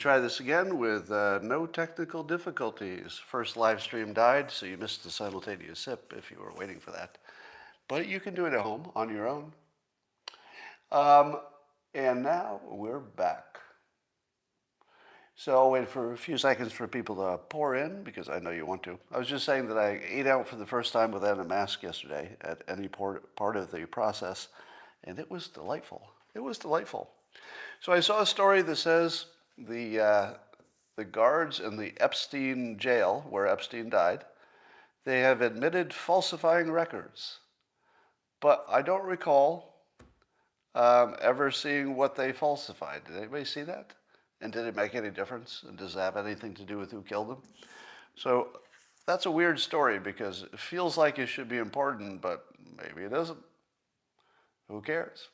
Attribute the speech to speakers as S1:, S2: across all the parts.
S1: Try this again with no technical difficulties. First live stream died, so you missed the simultaneous sip if you were waiting for that. But you can do it at home on your own. And now we're back. So I'll wait for a few seconds for people to pour in because I know you want to. I was just saying that I ate out for the first time without a mask yesterday at any part of the process, and it was delightful. It was delightful. So I saw a story that says the guards in the Epstein jail, where Epstein died, they have admitted falsifying records. But I don't recall ever seeing what they falsified. Did anybody see that? And did it make any difference? And does it have anything to do with who killed them? So that's a weird story because it feels like it should be important, but maybe it isn't. Who cares?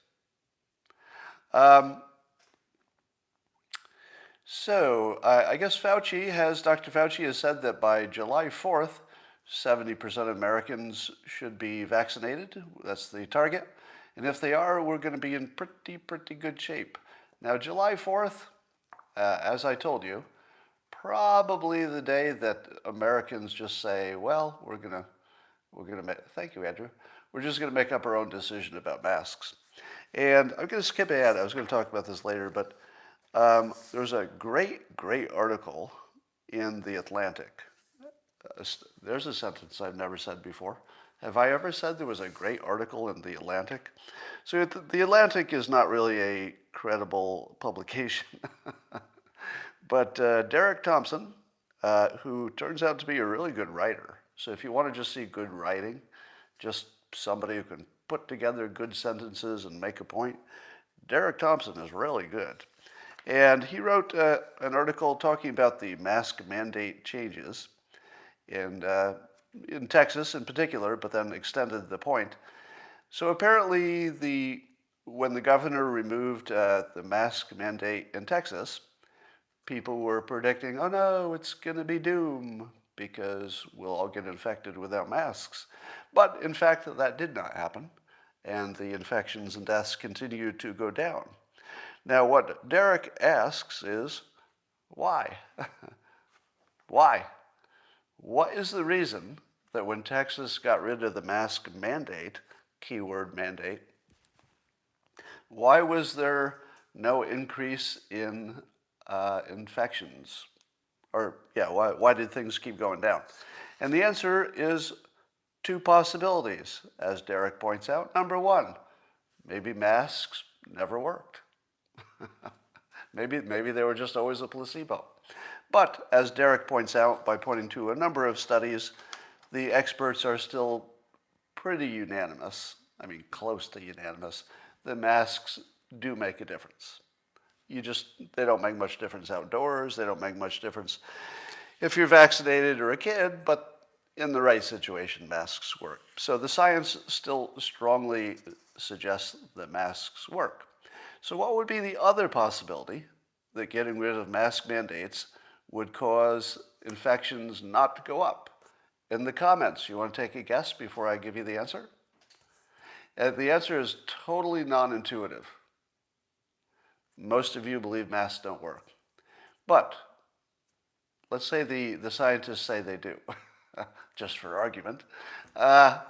S1: So I guess Dr. Fauci has said that by July 4th, 70% of Americans should be vaccinated. That's the target. And if they are, we're going to be in pretty good shape. Now, July 4th, as I told you, probably the day that Americans just say, well, we're gonna thank you, Andrew. We're just gonna make up our own decision about masks. And I'm gonna skip ahead. I was gonna talk about this later, but there's a great article in The Atlantic. There's a sentence I've never said before. Have I ever said there was a great article in The Atlantic? So The Atlantic is not really a credible publication. But Derek Thompson, who turns out to be a really good writer. So if you want to just see good writing, just somebody who can put together good sentences and make a point, Derek Thompson is really good. And he wrote an article talking about the mask mandate changes in Texas in particular, but then extended the point. So apparently when the governor removed the mask mandate in Texas, people were predicting, oh no, it's going to be doom because we'll all get infected without masks. But in fact, that did not happen, and the infections and deaths continue to go down. Now, what Derek asks is, why? Why? What is the reason that when Texas got rid of the mask mandate, keyword mandate, why was there no increase in infections? Or, yeah, why did things keep going down? And the answer is two possibilities, as Derek points out. Number one, maybe masks never worked. Maybe they were just always a placebo. But as Derek points out, by pointing to a number of studies, the experts are still pretty unanimous, I mean close to unanimous, that masks do make a difference. They don't make much difference outdoors, they don't make much difference if you're vaccinated or a kid, but in the right situation, masks work. So the science still strongly suggests that masks work. So what would be the other possibility that getting rid of mask mandates would cause infections not to go up? In the comments, you want to take a guess before I give you the answer? The answer is totally non-intuitive. Most of you believe masks don't work. But let's say the scientists say they do, just for argument. I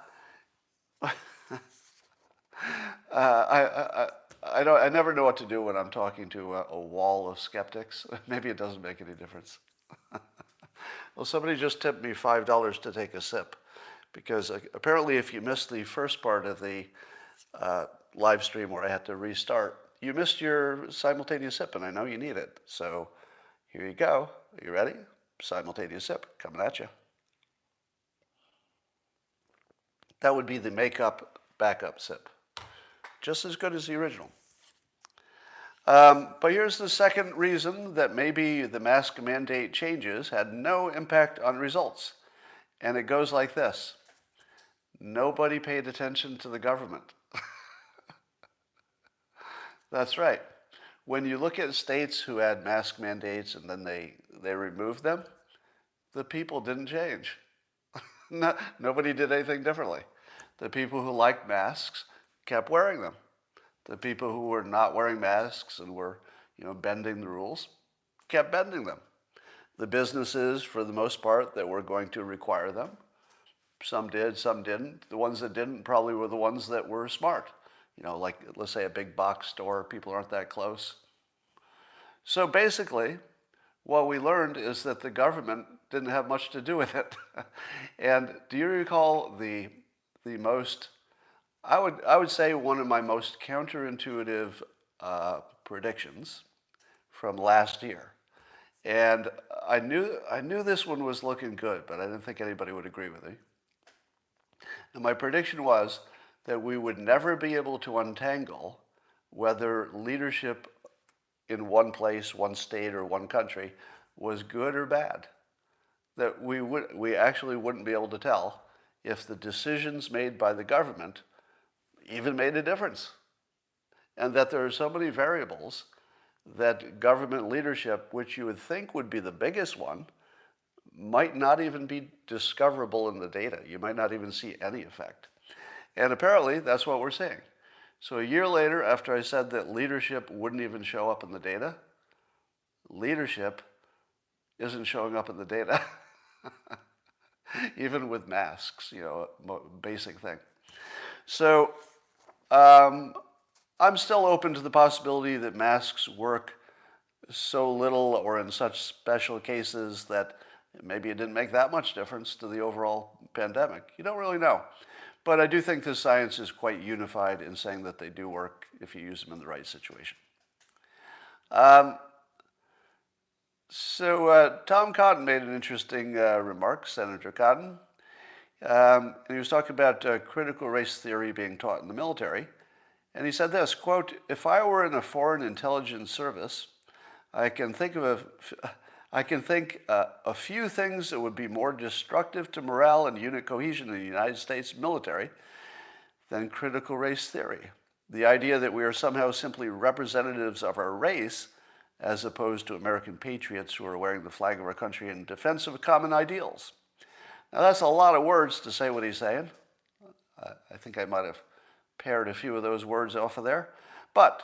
S1: never know what to do when I'm talking to a wall of skeptics. Maybe it doesn't make any difference. Well, somebody just tipped me $5 to take a sip, because apparently if you missed the first part of the live stream where I had to restart, you missed your simultaneous sip, and I know you need it. So here you go. Are you ready? Simultaneous sip coming at you. That would be the makeup backup sip. Just as good as the original. But here's the second reason that maybe the mask mandate changes had no impact on results. And it goes like this. Nobody paid attention to the government. That's right. When you look at states who had mask mandates and then they removed them, the people didn't change. Nobody did anything differently. The people who liked masks kept wearing them. The people who were not wearing masks and were, bending the rules kept bending them. The businesses, for the most part, that were going to require them. Some did, some didn't. The ones that didn't probably were the ones that were smart. Like, let's say, a big box store, people aren't that close. So basically, what we learned is that the government didn't have much to do with it. And do you recall the most, I would say one of my most counterintuitive predictions from last year? And I knew this one was looking good, but I didn't think anybody would agree with me. And my prediction was that we would never be able to untangle whether leadership in one place, one state, or one country was good or bad. That we actually wouldn't be able to tell if the decisions made by the government even made a difference. And that there are so many variables that government leadership, which you would think would be the biggest one, might not even be discoverable in the data. You might not even see any effect. And apparently, that's what we're seeing. So a year later, after I said that leadership wouldn't even show up in the data, leadership isn't showing up in the data, even with masks, a basic thing. So I'm still open to the possibility that masks work so little or in such special cases that maybe it didn't make that much difference to the overall pandemic. You don't really know. But I do think the science is quite unified in saying that they do work if you use them in the right situation. So Tom Cotton made an interesting remark, Senator Cotton. And he was talking about critical race theory being taught in the military. And he said this, quote, "If I were in a foreign intelligence service, I can think a few things that would be more destructive to morale and unit cohesion in the United States military than critical race theory. The idea that we are somehow simply representatives of our race as opposed to American patriots who are wearing the flag of our country in defense of common ideals." Now that's a lot of words to say what he's saying. I think I might have paired a few of those words off of there. But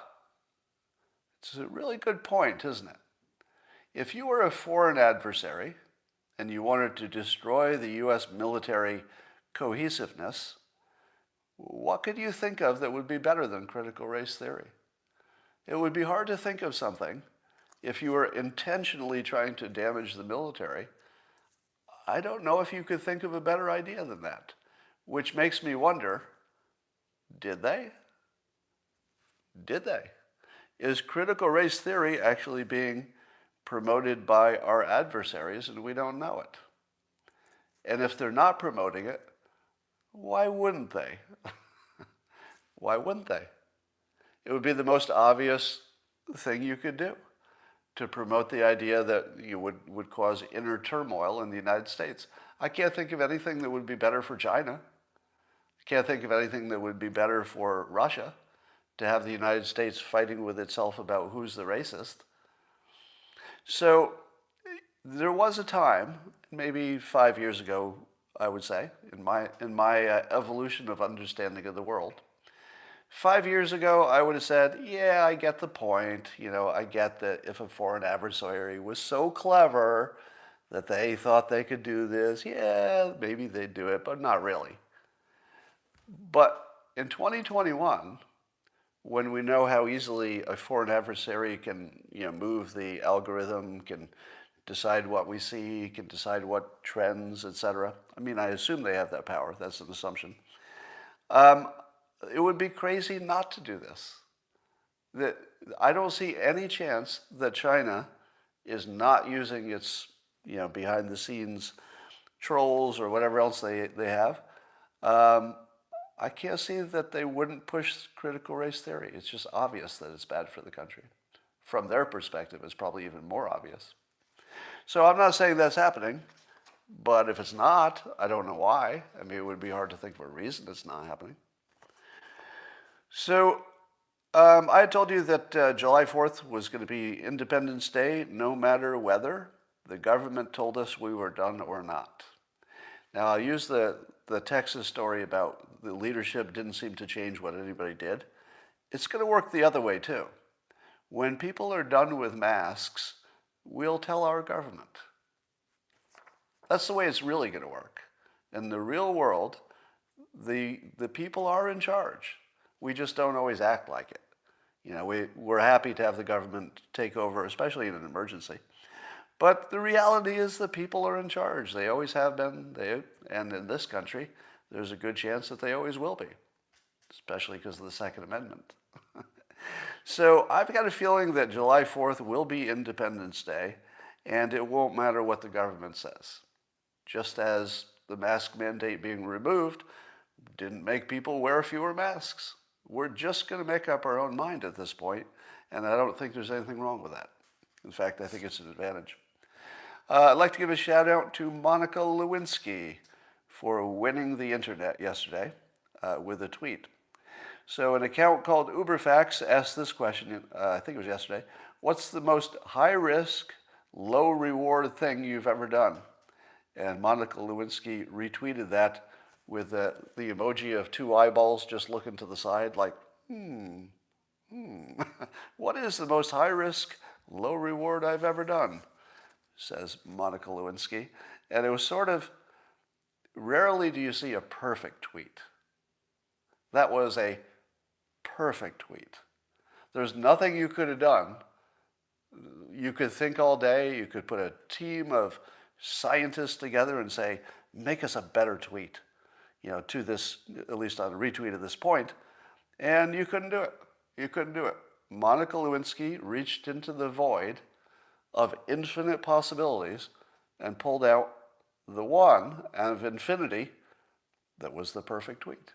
S1: it's a really good point, isn't it? If you were a foreign adversary and you wanted to destroy the U.S. military cohesiveness, what could you think of that would be better than critical race theory? It would be hard to think of something if you were intentionally trying to damage the military. I don't know if you could think of a better idea than that, which makes me wonder, did they? Did they? Is critical race theory actually being promoted by our adversaries and we don't know it? And if they're not promoting it, why wouldn't they? Why wouldn't they? It would be the most obvious thing you could do to promote the idea that you would cause inner turmoil in the United States. I can't think of anything that would be better for China. I can't think of anything that would be better for Russia, to have the United States fighting with itself about who's the racist. So there was a time, maybe 5 years ago, I would say, in my evolution of understanding of the world. 5 years ago, I would have said, yeah, I get the point. I get that if a foreign adversary was so clever that they thought they could do this, yeah, maybe they'd do it, but not really. But in 2021, when we know how easily a foreign adversary can move the algorithm, can decide what we see, can decide what trends, etc. I mean, I assume they have that power. That's an assumption. It would be crazy not to do this. I don't see any chance that China is not using its behind the scenes trolls or whatever else they have. I can't see that they wouldn't push critical race theory. It's just obvious that it's bad for the country. From their perspective, it's probably even more obvious. So I'm not saying that's happening, but if it's not, I don't know why. I mean, it would be hard to think of a reason it's not happening. So I had told you that July 4th was going to be Independence Day, no matter whether the government told us we were done or not. Now, I'll use the Texas story about the leadership didn't seem to change what anybody did. It's going to work the other way, too. When people are done with masks, we'll tell our government. That's the way it's really going to work. In the real world, the people are in charge. We just don't always act like it. We're happy to have the government take over, especially in an emergency. But the reality is the people are in charge. They always have been. And in this country, there's a good chance that they always will be, especially because of the Second Amendment. So I've got a feeling that July 4th will be Independence Day, and it won't matter what the government says. Just as the mask mandate being removed didn't make people wear fewer masks. We're just going to make up our own mind at this point, and I don't think there's anything wrong with that. In fact, I think it's an advantage. I'd like to give a shout out to Monica Lewinsky for winning the internet yesterday with a tweet. So an account called Uberfax asked this question, I think it was yesterday: what's the most high-risk, low-reward thing you've ever done? And Monica Lewinsky retweeted that with the emoji of two eyeballs just looking to the side like, What is the most high-risk, low-reward I've ever done? Says Monica Lewinsky. And it was sort of, rarely do you see a perfect tweet. That was a perfect tweet. There's nothing you could have done. You could think all day. You could put a team of scientists together and say, make us a better tweet, to this, at least on a retweet at this point. And you couldn't do it. You couldn't do it. Monica Lewinsky reached into the void of infinite possibilities and pulled out the one out of infinity that was the perfect tweet.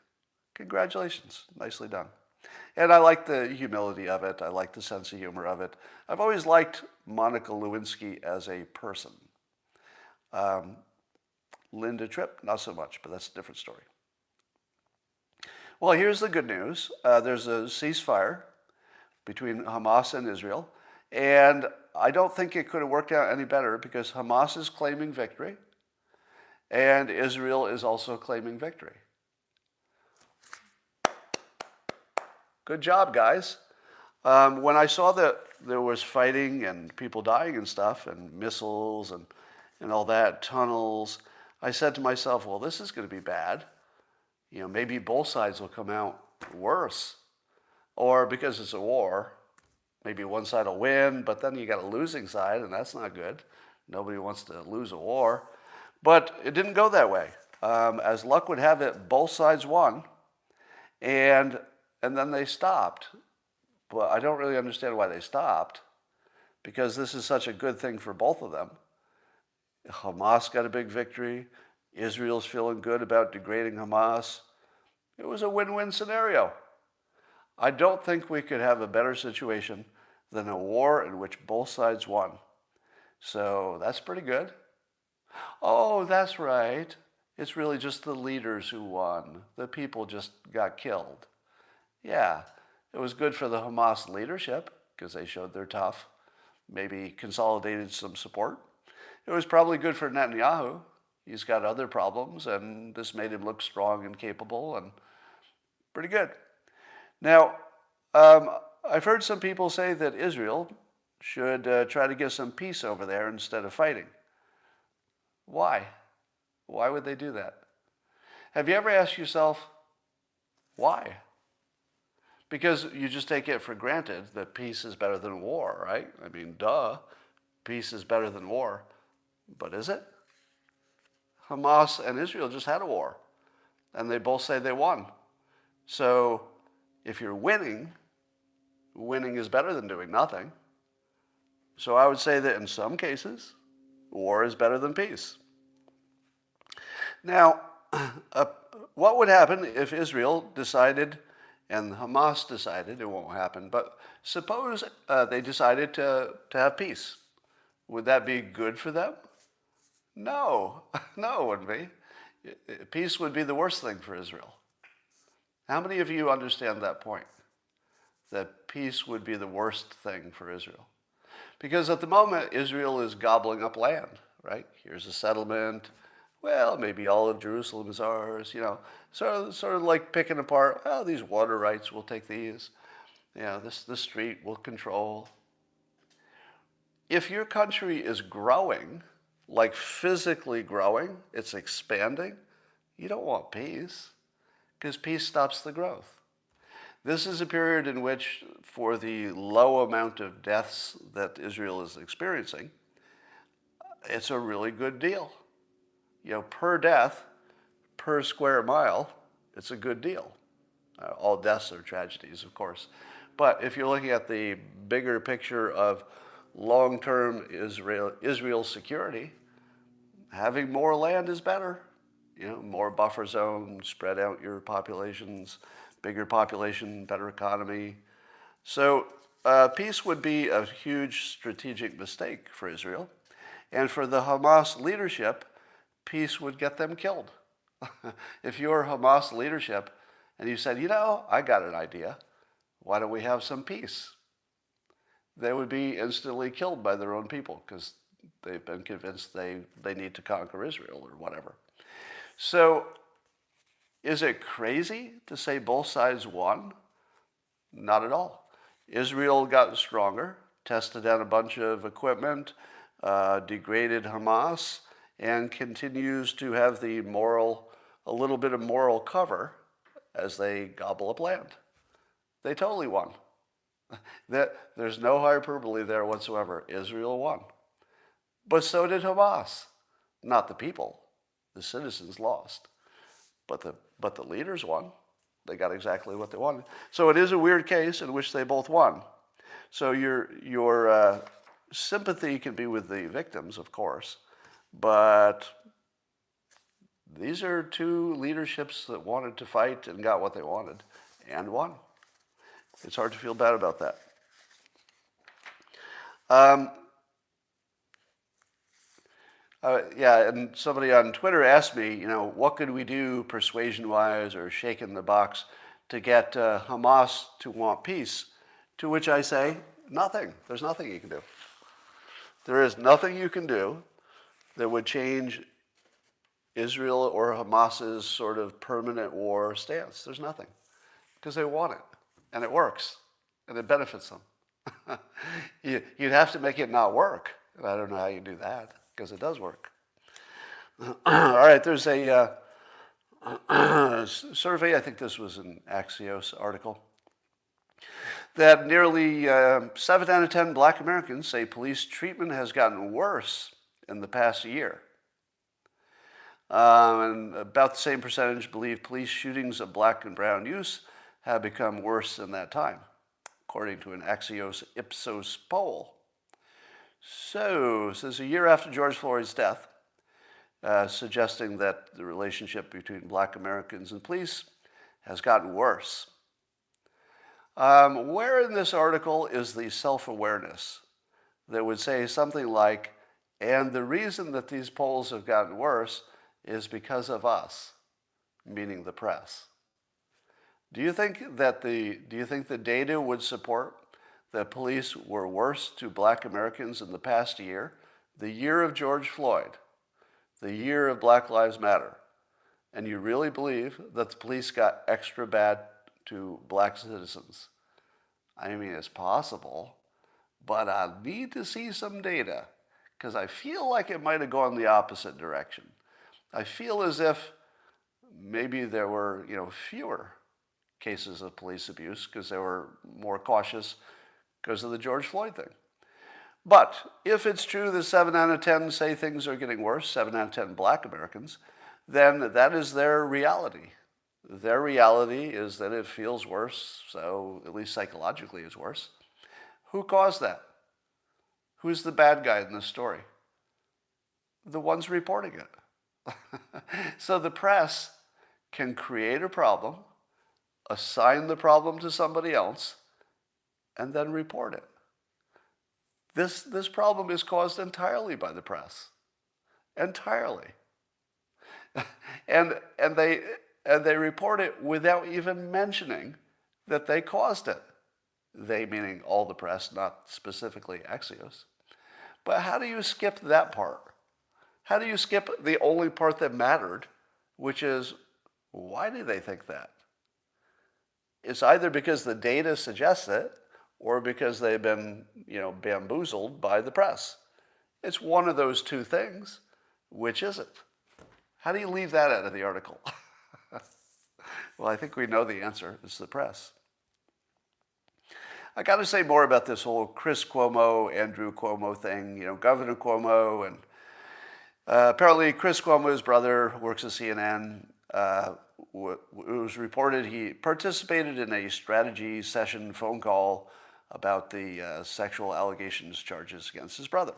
S1: Congratulations. Nicely done. And I like the humility of it. I like the sense of humor of it. I've always liked Monica Lewinsky as a person. Linda Tripp, not so much, but that's a different story. Well, here's the good news. There's a ceasefire between Hamas and Israel, and I don't think it could have worked out any better because Hamas is claiming victory, and Israel is also claiming victory. Good job, guys. When I saw that there was fighting and people dying and stuff, and missiles and all that, tunnels, I said to myself, well, this is going to be bad. Maybe both sides will come out worse. Or because it's a war, maybe one side will win, but then you got a losing side, and that's not good. Nobody wants to lose a war. But it didn't go that way. As luck would have it, both sides won, and then they stopped. But I don't really understand why they stopped, because this is such a good thing for both of them. Hamas got a big victory. Israel's feeling good about degrading Hamas. It was a win-win scenario. I don't think we could have a better situation than a war in which both sides won. So that's pretty good. Oh, that's right. It's really just the leaders who won. The people just got killed. Yeah, it was good for the Hamas leadership because they showed they're tough, maybe consolidated some support. It was probably good for Netanyahu. He's got other problems, and this made him look strong and capable, and pretty good. Now, I've heard some people say that Israel should try to get some peace over there instead of fighting. Why? Why would they do that? Have you ever asked yourself, why? Because you just take it for granted that peace is better than war, right? I mean, duh, peace is better than war. But is it? Hamas and Israel just had a war, and they both say they won. So if you're winning, winning is better than doing nothing. So I would say that in some cases, war is better than peace. Now, what would happen if Israel decided and Hamas decided, it won't happen, but suppose they decided to have peace? Would that be good for them? No, no, it wouldn't be. Peace would be the worst thing for Israel. How many of you understand that point? That peace would be the worst thing for Israel? Because at the moment, Israel is gobbling up land, right? Here's a settlement. Well, maybe all of Jerusalem is ours, sort of like picking apart, oh, these water rights, we'll take these. This street we'll control. If your country is growing, like physically growing, it's expanding, you don't want peace, because peace stops the growth. This is a period in which, for the low amount of deaths that Israel is experiencing, it's a really good deal. Per death, per square mile, it's a good deal. All deaths are tragedies, of course. But if you're looking at the bigger picture of long-term Israel security, having more land is better. More buffer zones, spread out your populations, bigger population, better economy. So peace would be a huge strategic mistake for Israel. And for the Hamas leadership, peace would get them killed. If you're Hamas leadership and you said, I got an idea, why don't we have some peace? They would be instantly killed by their own people because they've been convinced they need to conquer Israel or whatever. So is it crazy to say both sides won? Not at all. Israel got stronger, tested out a bunch of equipment, degraded Hamas, and continues to have a little bit of moral cover as they gobble up land. They totally won. There's no hyperbole there whatsoever. Israel won. But so did Hamas. Not the people. The citizens lost. But the leaders won. They got exactly what they wanted. So it is a weird case in which they both won. So your sympathy can be with the victims, of course, but these are two leaderships that wanted to fight and got what they wanted and won. It's hard to feel bad about that. And somebody on Twitter asked me, what could we do persuasion-wise or shaking the box to get Hamas to want peace? To which I say, nothing. There's nothing you can do. There is nothing you can do that would change Israel or Hamas's sort of permanent war stance. There's nothing. Because they want it. And it works. And it benefits them. You'd have to make it not work. And I don't know how you do that, because it does work. All right, there's a survey, I think this was an Axios article, that nearly 7 out of 10 black Americans say police treatment has gotten worse in the past year. And about the same percentage believe police shootings of black and brown youths have become worse in that time, according to an Axios Ipsos poll. So, since a year after George Floyd's death, suggesting that the relationship between black Americans and police has gotten worse. Where in this article is the self-awareness that would say something like, and the reason that these polls have gotten worse is because of us, meaning the press? Do you think the data would support that police were worse to black Americans in the past year, the year of George Floyd, the year of Black Lives Matter, and you really believe that the police got extra bad to black citizens? I mean, it's possible, but I need to see some data, because I feel like it might have gone the opposite direction. I feel as if maybe there were, fewer cases of police abuse because they were more cautious because of the George Floyd thing. But if it's true that 7 out of 10 say things are getting worse, 7 out of 10 black Americans, then that is their reality. Their reality is that it feels worse, so at least psychologically it's worse. Who caused that? Who's the bad guy in this story? The ones reporting it. So the press can create a problem, assign the problem to somebody else, and then report it. This problem is caused entirely by the press. Entirely. and they report it without even mentioning that they caused it. They meaning all the press, not specifically Axios. But how do you skip that part? How do you skip the only part that mattered, which is, why do they think that? It's either because the data suggests it, or because they've been, bamboozled by the press. It's one of those two things. Which is it? How do you leave that out of the article? Well, I think we know the answer. It's the press. I got to say more about this whole Chris Cuomo, Andrew Cuomo thing. Governor Cuomo, and apparently Chris Cuomo's brother works at CNN. It was reported he participated in a strategy session phone call about the sexual allegations charges against his brother.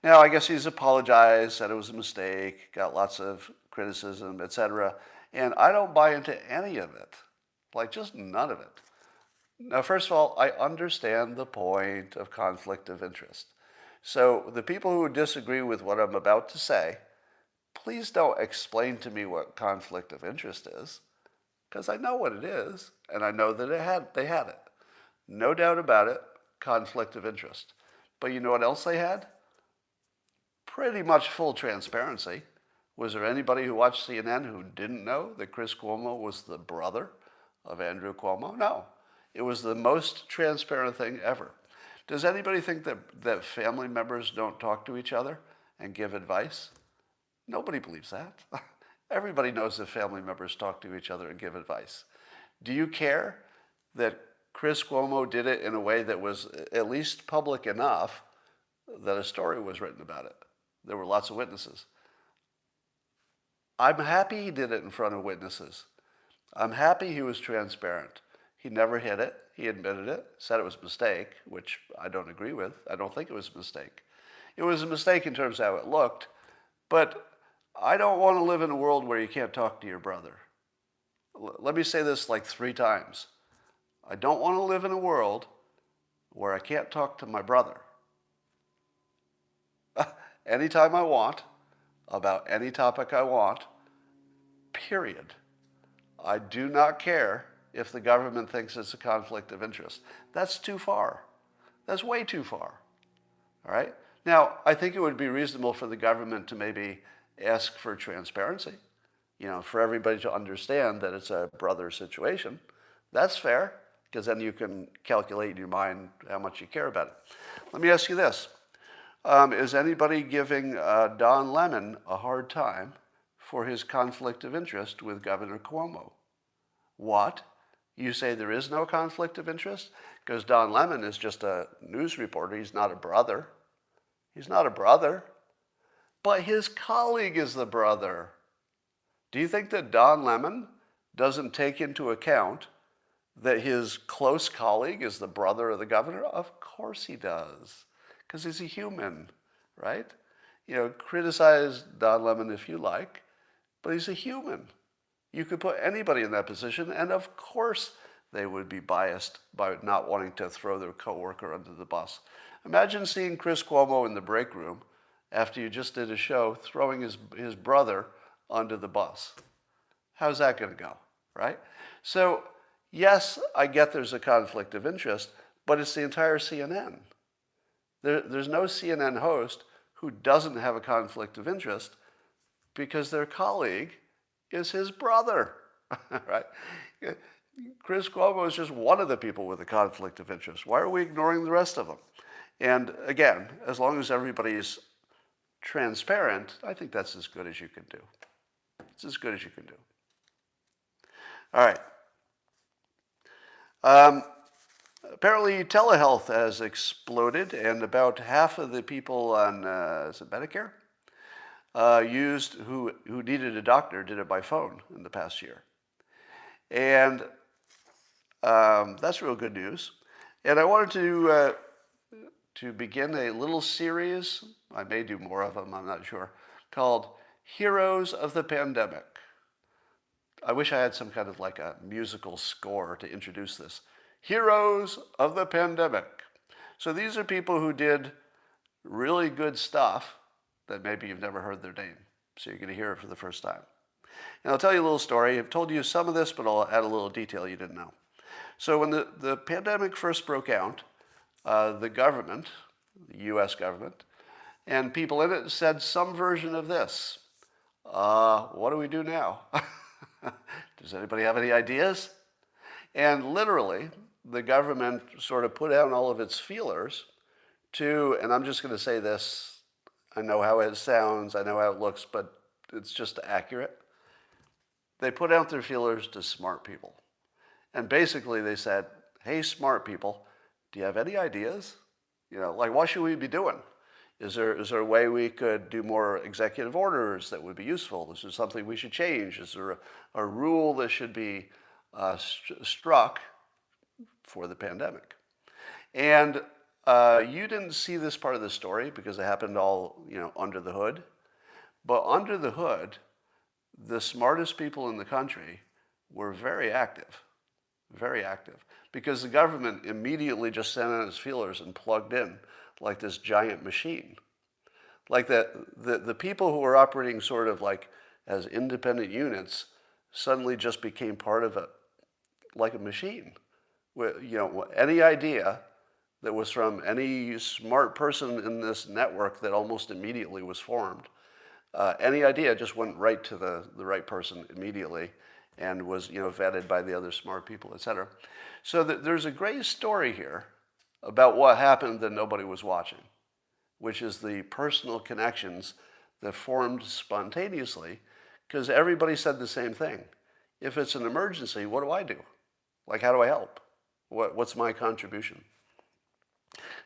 S1: Now, I guess he's apologized, said it was a mistake, got lots of criticism, etc. And I don't buy into any of it, just none of it. Now, first of all, I understand the point of conflict of interest. So the people who disagree with what I'm about to say, please don't explain to me what conflict of interest is, because I know what it is, and I know that they had it. No doubt about it, conflict of interest. But you know what else they had? Pretty much full transparency. Was there anybody who watched CNN who didn't know that Chris Cuomo was the brother of Andrew Cuomo? No. It was the most transparent thing ever. Does anybody think that family members don't talk to each other and give advice? Nobody believes that. Everybody knows that family members talk to each other and give advice. Do you care that Chris Cuomo did it in a way that was at least public enough that a story was written about it? There were lots of witnesses. I'm happy he did it in front of witnesses. I'm happy he was transparent. He never hid it. He admitted it, said it was a mistake, which I don't agree with. I don't think it was a mistake. It was a mistake in terms of how it looked, but I don't want to live in a world where you can't talk to your brother. Let me say this 3 times. I don't want to live in a world where I can't talk to my brother anytime I want, about any topic I want, period. I do not care if the government thinks it's a conflict of interest. That's too far. That's way too far. All right? Now, I think it would be reasonable for the government to maybe ask for transparency, for everybody to understand that it's a brother situation. That's fair, because then you can calculate in your mind how much you care about it. Let me ask you this. Is anybody giving Don Lemon a hard time for his conflict of interest with Governor Cuomo? What? You say there is no conflict of interest? Because Don Lemon is just a news reporter. He's not a brother. He's not a brother. But his colleague is the brother. Do you think that Don Lemon doesn't take into account that his close colleague is the brother of the governor? Of course he does, because he's a human, right? Criticize Don Lemon if you like, but he's a human. You could put anybody in that position, and of course they would be biased by not wanting to throw their coworker under the bus. Imagine seeing Chris Cuomo in the break room after you just did a show throwing his brother under the bus. How's that going to go, right? So, yes, I get there's a conflict of interest, but it's the entire CNN. There's no CNN host who doesn't have a conflict of interest because their colleague is his brother, right? Chris Cuomo is just one of the people with a conflict of interest. Why are we ignoring the rest of them? And again, as long as everybody's transparent, I think that's as good as you can do. It's as good as you can do. All right. Apparently, telehealth has exploded, and about half of the people on is it Medicare who needed a doctor did it by phone in the past year, and that's real good news. And I wanted to begin a little series. I may do more of them. I'm not sure. Called "Heroes of the Pandemic." I wish I had some kind of a musical score to introduce this. Heroes of the Pandemic. So these are people who did really good stuff that maybe you've never heard their name. So you're going to hear it for the first time. And I'll tell you a little story. I've told you some of this, but I'll add a little detail you didn't know. So when the pandemic first broke out, the government, the U.S. government, and people in it said some version of this. What do we do now? Does anybody have any ideas? And literally, the government sort of put out all of its feelers to, and I'm just going to say this, I know how it sounds, I know how it looks, but it's just accurate. They put out their feelers to smart people. And basically they said, hey, smart people, do you have any ideas? Like, what should we be doing? Is there a way we could do more executive orders that would be useful? Is there something we should change? Is there a rule that should be struck for the pandemic? And you didn't see this part of the story because it happened all, under the hood. But under the hood, the smartest people in the country were very active, because the government immediately just sent out its feelers and plugged in like this giant machine. Like the people who were operating sort of like as independent units suddenly just became part of like a machine. Any idea that was from any smart person in this network that almost immediately was formed, any idea just went right to the right person immediately and was vetted by the other smart people, et cetera. So there's a great story here about what happened that nobody was watching, which is the personal connections that formed spontaneously because everybody said the same thing. If it's an emergency, what do I do? Like, how do I help? What's my contribution?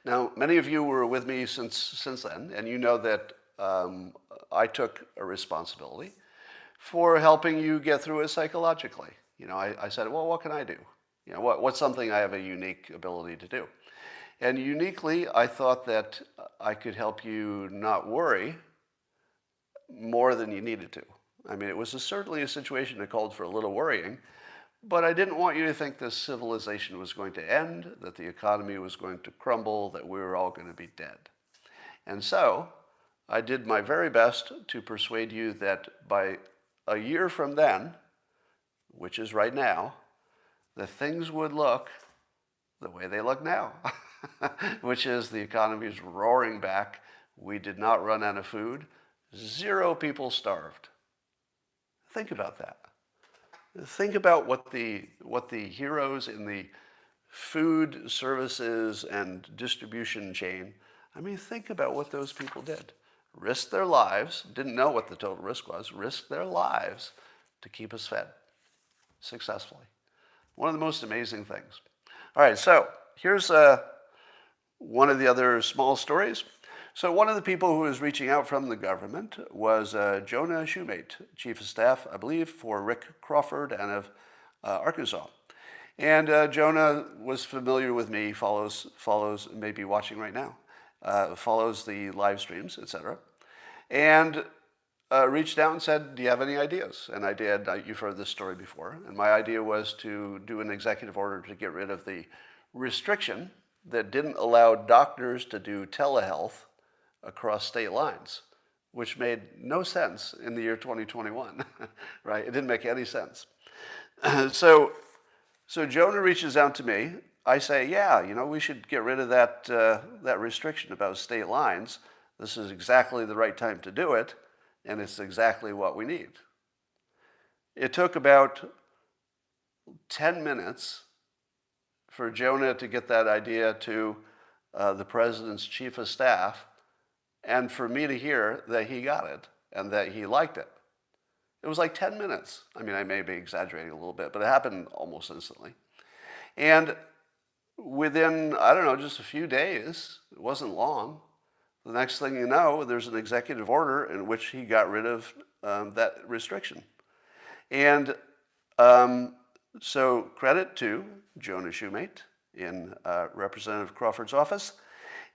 S1: Now, many of you were with me since then, and you know that I took a responsibility for helping you get through it psychologically. I said, well, what can I do? What's something I have a unique ability to do? And uniquely, I thought that I could help you not worry more than you needed to. I mean, it was certainly a situation that called for a little worrying, but I didn't want you to think this civilization was going to end, that the economy was going to crumble, that we were all going to be dead. And so I did my very best to persuade you that by a year from then, which is right now, that things would look the way they look now, which is the economy is roaring back. We did not run out of food. 0 people starved. Think about that. Think about what the heroes in the food services and distribution chain, think about what those people did. Risked their lives, didn't know what the total risk was, risked their lives to keep us fed successfully. One of the most amazing things. All right, so here's one of the other small stories. So one of the people who was reaching out from the government was Jonah Shoemate, Chief of Staff, I believe, for Rick Crawford and of Arkansas. And Jonah was familiar with me, follows, maybe watching right now, follows the live streams, etc. And reached out and said, do you have any ideas? And I did. You've heard this story before. And my idea was to do an executive order to get rid of the restriction that didn't allow doctors to do telehealth across state lines, which made no sense in the year 2021, right? It didn't make any sense. So Jonah reaches out to me. I say, yeah, we should get rid of that restriction about state lines. This is exactly the right time to do it, and it's exactly what we need. It took about 10 minutes for Jonah to get that idea to the president's chief of staff, and for me to hear that he got it and that he liked it. It was like 10 minutes. I may be exaggerating a little bit, but it happened almost instantly. And within, just a few days, it wasn't long, the next thing you know, there's an executive order in which he got rid of that restriction. And so credit to Jonah Shoemate in Representative Crawford's office.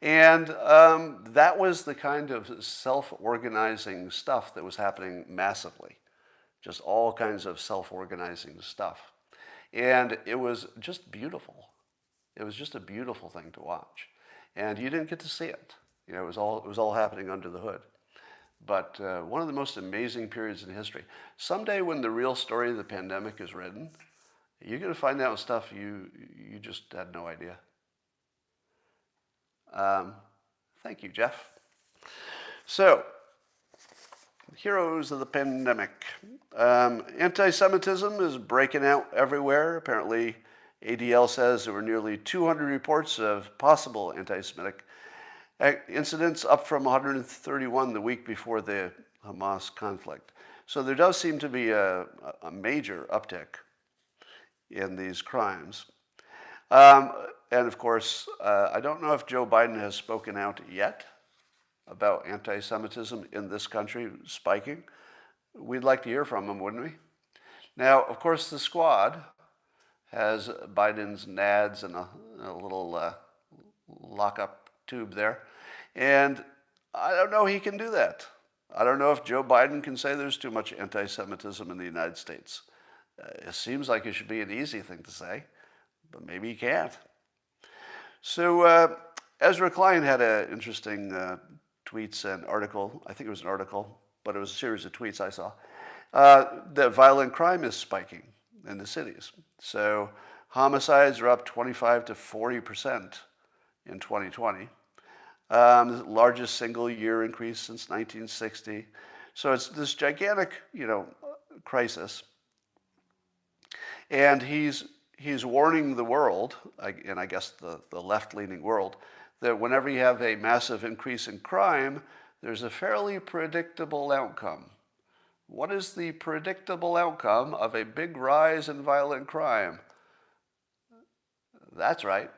S1: And that was the kind of self-organizing stuff that was happening massively. Just all kinds of self-organizing stuff. And it was just beautiful. It was just a beautiful thing to watch. And you didn't get to see it. It was all happening under the hood. But one of the most amazing periods in history. Someday when the real story of the pandemic is written, you're going to find out stuff you just had no idea. Thank you, Jeff. So, heroes of the pandemic. Anti-Semitism is breaking out everywhere. Apparently, ADL says there were nearly 200 reports of possible anti-Semitic incidents, up from 131 the week before the Hamas conflict. So there does seem to be a major uptick in these crimes. And of course, I don't know if Joe Biden has spoken out yet about anti-Semitism in this country spiking. We'd like to hear from him, wouldn't we? Now, of course, the squad has Biden's nads and a little lockup tube there. And I don't know he can do that. I don't know if Joe Biden can say there's too much anti-Semitism in the United States. It seems like it should be an easy thing to say, but maybe he can't. So Ezra Klein had an interesting tweets and article. I think it was an article, but it was a series of tweets I saw. That violent crime is spiking in the cities. So homicides are up 25 to 40% in 2020. The largest single year increase since 1960. So it's this gigantic, crisis. And he's warning the world, and I guess the left-leaning world, that whenever you have a massive increase in crime, there's a fairly predictable outcome. What is the predictable outcome of a big rise in violent crime? That's right.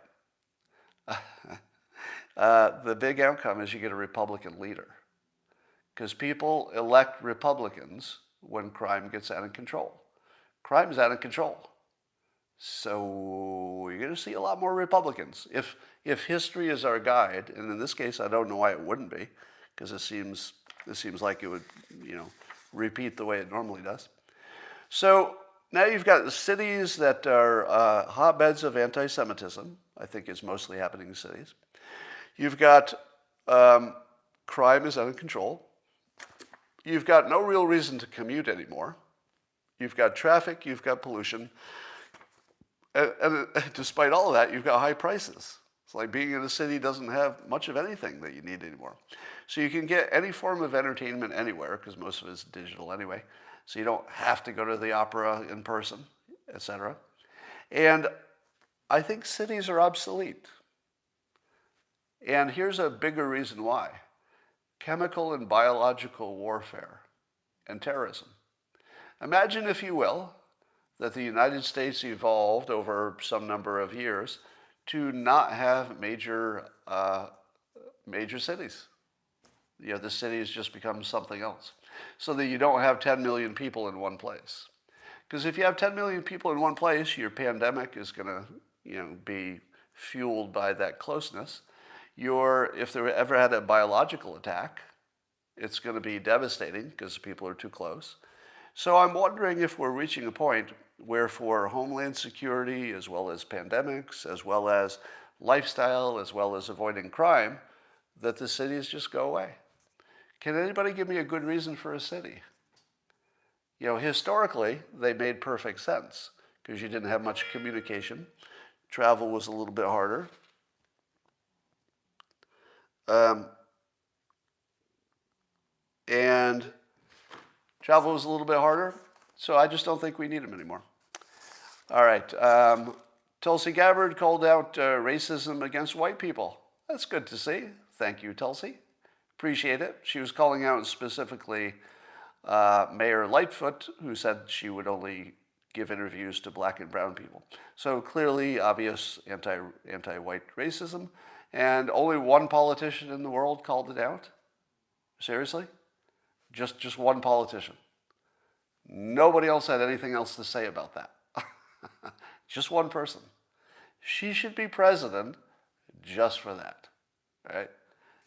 S1: The big outcome is you get a Republican leader, because people elect Republicans when crime gets out of control. Crime is out of control. So you're going to see a lot more Republicans. If history is our guide, and in this case I don't know why it wouldn't be, because it seems like it would, repeat the way it normally does. So now you've got the cities that are hotbeds of anti-Semitism. I think it's mostly happening in cities. You've got crime is out of control. You've got no real reason to commute anymore. You've got traffic, you've got pollution. And despite all of that, you've got high prices. It's like being in a city doesn't have much of anything that you need anymore. So you can get any form of entertainment anywhere, because most of it is digital anyway. So you don't have to go to the opera in person, etc. And I think cities are obsolete. And here's a bigger reason why. Chemical and biological warfare and terrorism. Imagine, if you will, that the United States evolved over some number of years to not have major cities. The cities just become something else. So that you don't have 10 million people in one place. Because if you have 10 million people in one place, your pandemic is going to, be fueled by that closeness. If there ever had a biological attack, it's going to be devastating because people are too close. So I'm wondering if we're reaching a point where, for homeland security, as well as pandemics, as well as lifestyle, as well as avoiding crime, that the cities just go away. Can anybody give me a good reason for a city? Historically, they made perfect sense because you didn't have much communication. Travel was a little bit harder. And travel was a little bit harder, so I just don't think we need them anymore. All right. Tulsi Gabbard called out racism against white people. That's good to see. Thank you, Tulsi. Appreciate it. She was calling out specifically Mayor Lightfoot, who said she would only give interviews to black and brown people. So clearly obvious anti-white racism. And only one politician in the world called it out? Seriously? Just one politician. Nobody else had anything else to say about that. Just one person. She should be president just for that, right?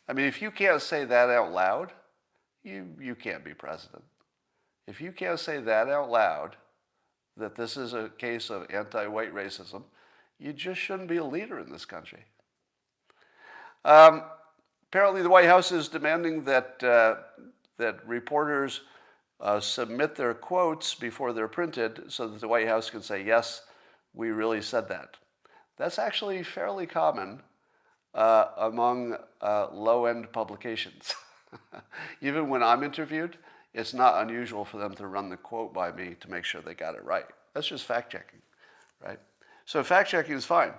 S1: I mean, if you can't say that out loud, you can't be president. If you can't say that out loud, that this is a case of anti-white racism, you just shouldn't be a leader in this country. Apparently the White House is demanding that reporters submit their quotes before they're printed so that the White House can say, yes, we really said that. That's actually fairly common among low-end publications. Even when I'm interviewed, it's not unusual for them to run the quote by me to make sure they got it right. That's just fact-checking, right? So fact-checking is fine,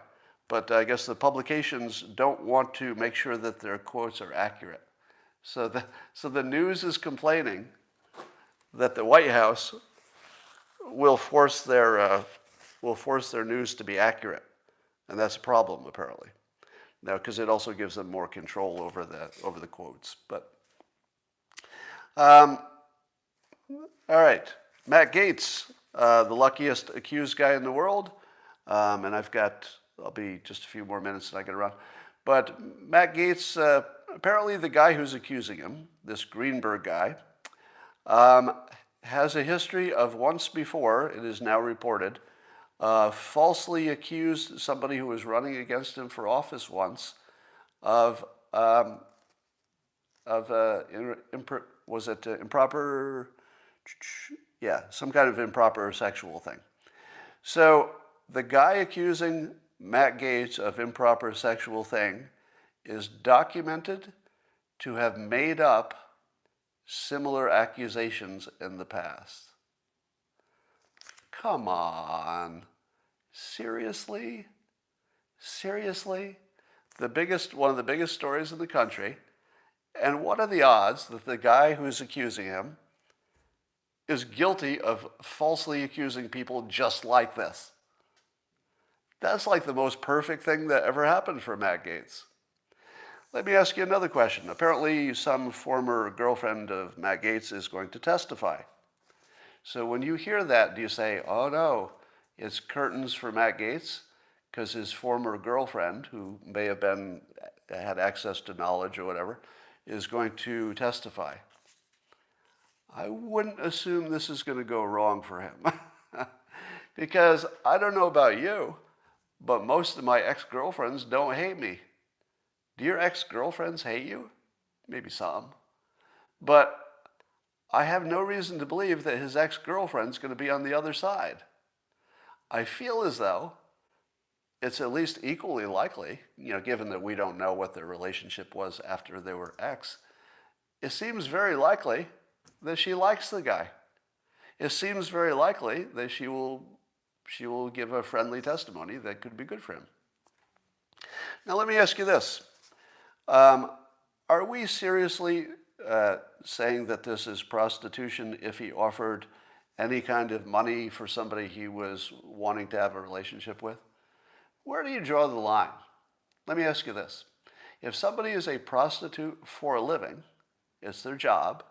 S1: but I guess the publications don't want to make sure that their quotes are accurate. So the news is complaining that the White House will force their news to be accurate, and that's a problem apparently. Now, because it also gives them more control over the quotes. But all right, Matt Gaetz, the luckiest accused guy in the world, and I'll be just a few more minutes and I get around. But Matt Gaetz, apparently the guy who's accusing him, this Greenberg guy, has a history of once before, it is now reported, falsely accused somebody who was running against him for office once of improper, yeah, some kind of improper sexual thing. So the guy accusing Matt Gaetz of improper sexual thing is documented to have made up similar accusations in the past. Come on. Seriously? Seriously? One of the biggest stories in the country. And what are the odds that the guy who's accusing him is guilty of falsely accusing people just like this? That's like the most perfect thing that ever happened for Matt Gaetz. Let me ask you another question. Apparently, some former girlfriend of Matt Gaetz is going to testify. So when you hear that, do you say, oh no, it's curtains for Matt Gaetz because his former girlfriend, who may have had access to knowledge or whatever, is going to testify? I wouldn't assume this is going to go wrong for him. Because I don't know about you, but most of my ex-girlfriends don't hate me. Do your ex-girlfriends hate you? Maybe some. But I have no reason to believe that his ex-girlfriend's going to be on the other side. I feel as though it's at least equally likely, given that we don't know what their relationship was after they were ex, it seems very likely that she likes the guy. It seems very likely that she will give a friendly testimony that could be good for him. Now let me ask you this. Are we seriously saying that this is prostitution if he offered any kind of money for somebody he was wanting to have a relationship with? Where do you draw the line? Let me ask you this. If somebody is a prostitute for a living, it's their job,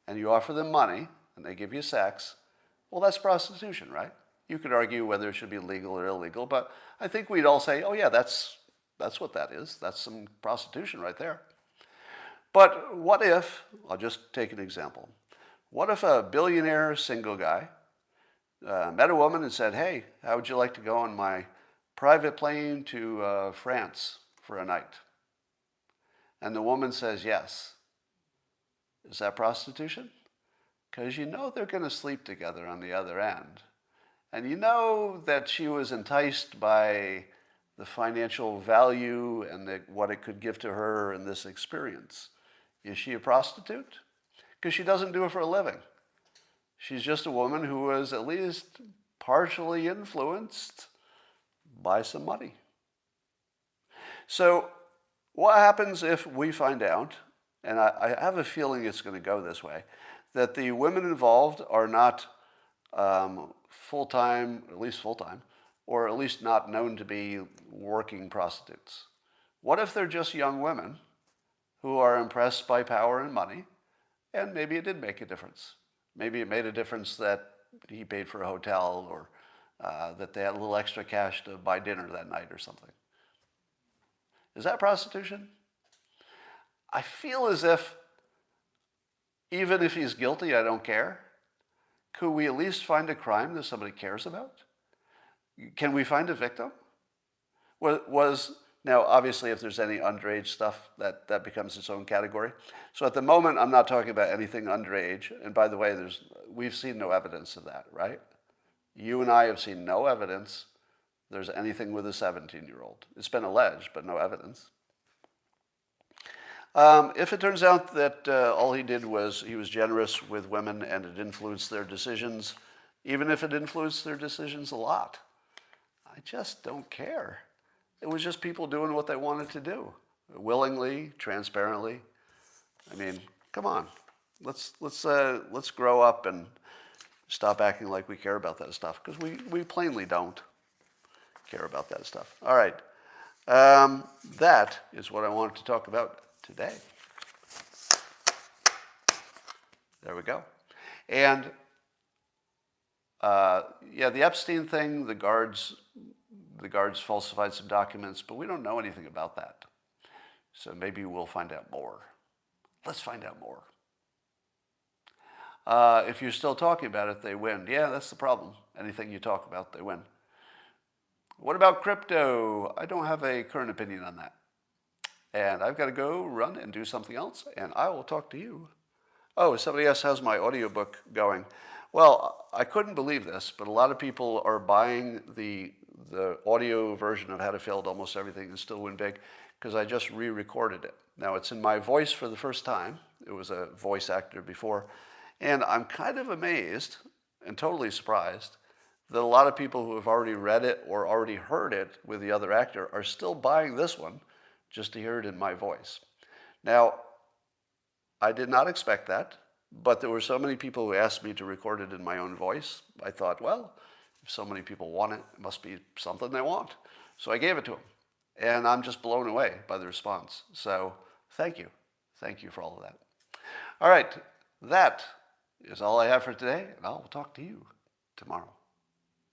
S1: and you offer them money and they give you sex, well, that's prostitution, right? You could argue whether it should be legal or illegal, but I think we'd all say, oh yeah, that's what that is. That's some prostitution right there. But what if, I'll just take an example. What if a billionaire single guy met a woman and said, hey, how would you like to go on my private plane to France for a night? And the woman says yes. Is that prostitution? Because you know they're going to sleep together on the other end. And you know that she was enticed by the financial value and what it could give to her in this experience. Is she a prostitute? Because she doesn't do it for a living. She's just a woman who was at least partially influenced by some money. So what happens if we find out, and I have a feeling it's going to go this way, that the women involved are not full-time, at least full-time, or at least not known to be working prostitutes? What if they're just young women who are impressed by power and money, and maybe it did make a difference? Maybe it made a difference that he paid for a hotel, or that they had a little extra cash to buy dinner that night or something. Is that prostitution? I feel as if, even if he's guilty, I don't care. Could we at least find a crime that somebody cares about? Can we find a victim? Now, obviously, if there's any underage stuff, that becomes its own category. So at the moment, I'm not talking about anything underage. And by the way, we've seen no evidence of that, right? You and I have seen no evidence there's anything with a 17-year-old. It's been alleged, but no evidence. If it turns out that all he did was he was generous with women and it influenced their decisions, even if it influenced their decisions a lot, I just don't care. It was just people doing what they wanted to do, willingly, transparently. I mean, come on, let's grow up and stop acting like we care about that stuff, because we plainly don't care about that stuff. All right, that is what I wanted to talk about today. There we go. And yeah, the Epstein thing, the guards falsified some documents, but we don't know anything about that. So maybe we'll find out more. Let's find out more. If you're still talking about it, they win. Yeah, that's the problem. Anything you talk about, they win. What about crypto? I don't have a current opinion on that. And I've got to go run and do something else, and I will talk to you. Oh, somebody else has my audiobook going. Well, I couldn't believe this, but a lot of people are buying the audio version of How to Fail at Almost Everything and Still Win Big, because I just re-recorded it. Now, it's in my voice for the first time. It was a voice actor before. And I'm kind of amazed and totally surprised that a lot of people who have already read it or already heard it with the other actor are still buying this one just to hear it in my voice. Now, I did not expect that, but there were so many people who asked me to record it in my own voice. I thought, well, if so many people want it, it must be something they want. So I gave it to them. And I'm just blown away by the response. So thank you. Thank you for all of that. All right, that is all I have for today, and I'll talk to you tomorrow.